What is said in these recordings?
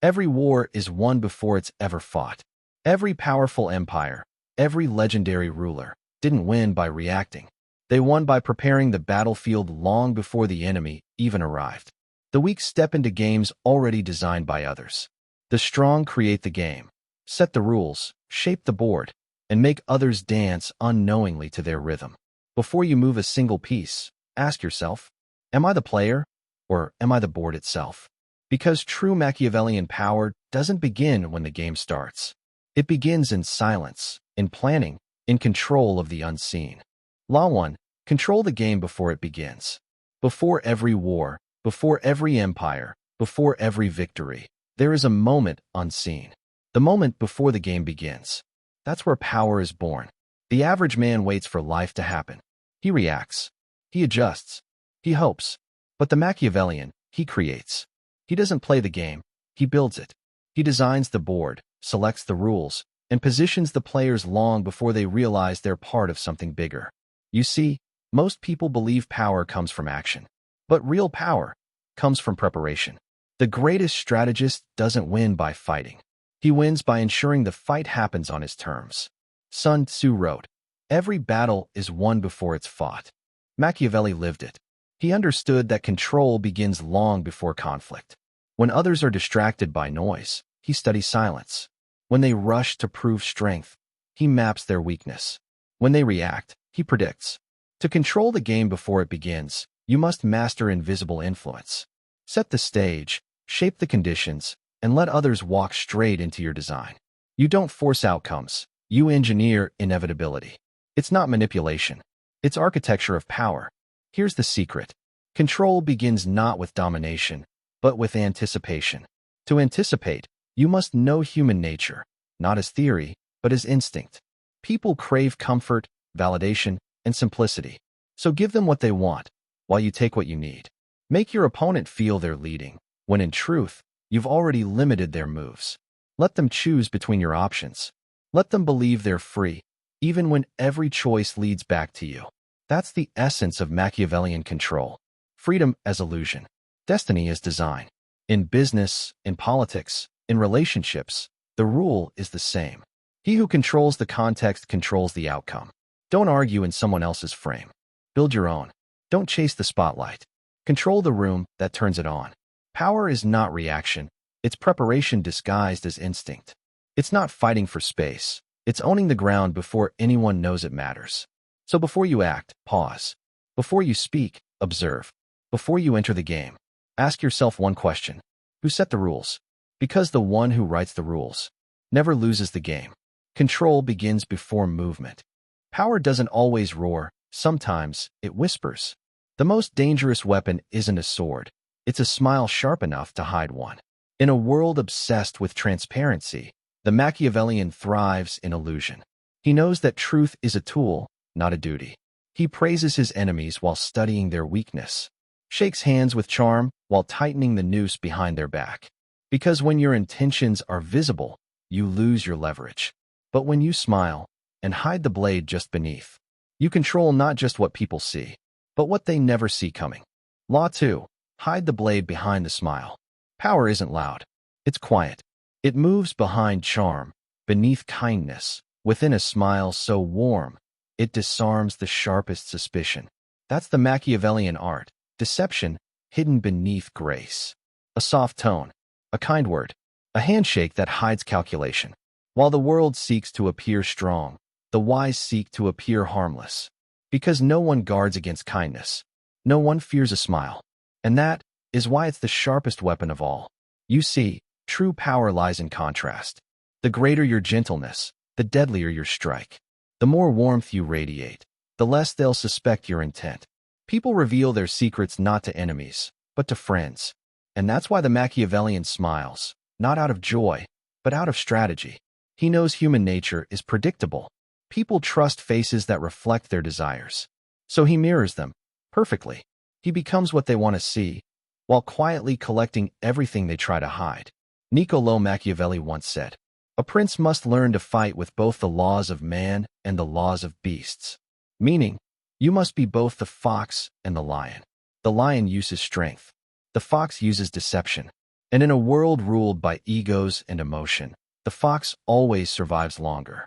Every war is won before it's ever fought. Every powerful empire, every legendary ruler, didn't win by reacting. They won by preparing the battlefield long before the enemy even arrived. The weak step into games already designed by others. The strong create the game, set the rules, shape the board, and make others dance unknowingly to their rhythm. Before you move a single piece, ask yourself, am I the player, or am I the board itself? Because true Machiavellian power doesn't begin when the game starts. It begins in silence, in planning, in control of the unseen. Law 1. Control the game before it begins. Before every war, before every empire, before every victory, there is a moment unseen. The moment before the game begins. That's where power is born. The average man waits for life to happen. He reacts. He adjusts. He hopes. But the Machiavellian, he creates. He doesn't play the game. He builds it. He designs the board, selects the rules, and positions the players long before they realize they're part of something bigger. You see, most people believe power comes from action. But real power comes from preparation. The greatest strategist doesn't win by fighting. He wins by ensuring the fight happens on his terms. Sun Tzu wrote, "Every battle is won before it's fought." Machiavelli lived it. He understood that control begins long before conflict. When others are distracted by noise, he studies silence. When they rush to prove strength, he maps their weakness. When they react, he predicts. To control the game before it begins, you must master invisible influence. Set the stage, shape the conditions, and let others walk straight into your design. You don't force outcomes, you engineer inevitability. It's not manipulation. It's architecture of power. Here's the secret. Control begins not with domination, but with anticipation. To anticipate, you must know human nature, not as theory, but as instinct. People crave comfort, validation, and simplicity. So give them what they want, while you take what you need. Make your opponent feel they're leading, when in truth, you've already limited their moves. Let them choose between your options. Let them believe they're free, even when every choice leads back to you. That's the essence of Machiavellian control. Freedom as illusion. Destiny as design. In business, in politics, in relationships, the rule is the same. He who controls the context controls the outcome. Don't argue in someone else's frame. Build your own. Don't chase the spotlight. Control the room that turns it on. Power is not reaction. It's preparation disguised as instinct. It's not fighting for space. It's owning the ground before anyone knows it matters. So before you act, pause. Before you speak, observe. Before you enter the game, ask yourself one question. Who set the rules? Because the one who writes the rules never loses the game. Control begins before movement. Power doesn't always roar. Sometimes it whispers. The most dangerous weapon isn't a sword. It's a smile sharp enough to hide one. In a world obsessed with transparency, the Machiavellian thrives in illusion. He knows that truth is a tool, not a duty. He praises his enemies while studying their weakness. Shakes hands with charm while tightening the noose behind their back. Because when your intentions are visible, you lose your leverage. But when you smile and hide the blade just beneath, you control not just what people see, but what they never see coming. Law 2. Hide the blade behind the smile. Power isn't loud. It's quiet. It moves behind charm, beneath kindness, within a smile so warm, it disarms the sharpest suspicion. That's the Machiavellian art. Deception hidden beneath grace. A soft tone, a kind word, a handshake that hides calculation. While the world seeks to appear strong, the wise seek to appear harmless. Because no one guards against kindness. No one fears a smile. And that is why it's the sharpest weapon of all. You see, true power lies in contrast. The greater your gentleness, the deadlier your strike. The more warmth you radiate, the less they'll suspect your intent. People reveal their secrets not to enemies, but to friends. And that's why the Machiavellian smiles, not out of joy, but out of strategy. He knows human nature is predictable. People trust faces that reflect their desires. So he mirrors them perfectly. He becomes what they want to see, while quietly collecting everything they try to hide. Niccolò Machiavelli once said, "A prince must learn to fight with both the laws of man and the laws of beasts." Meaning, you must be both the fox and the lion. The lion uses strength. The fox uses deception. And in a world ruled by egos and emotion, the fox always survives longer.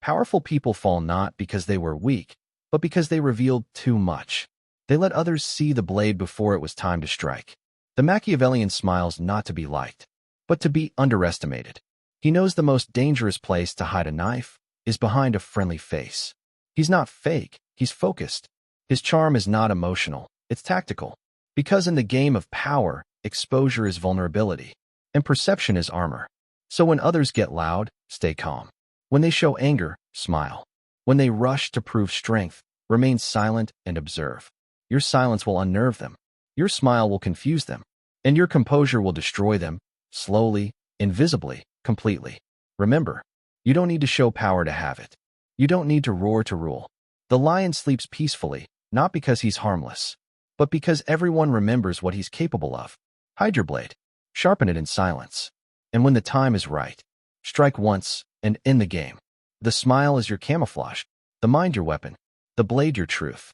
Powerful people fall not because they were weak, but because they revealed too much. They let others see the blade before it was time to strike. The Machiavellian smiles not to be liked, but to be underestimated. He knows the most dangerous place to hide a knife is behind a friendly face. He's not fake, he's focused. His charm is not emotional, it's tactical. Because in the game of power, exposure is vulnerability, and perception is armor. So when others get loud, stay calm. When they show anger, smile. When they rush to prove strength, remain silent and observe. Your silence will unnerve them. Your smile will confuse them. And your composure will destroy them, slowly, invisibly, completely. Remember, you don't need to show power to have it. You don't need to roar to rule. The lion sleeps peacefully, not because he's harmless, but because everyone remembers what he's capable of. Hide your blade. Sharpen it in silence. And when the time is right, strike once and end the game. The smile is your camouflage, the mind your weapon, the blade your truth.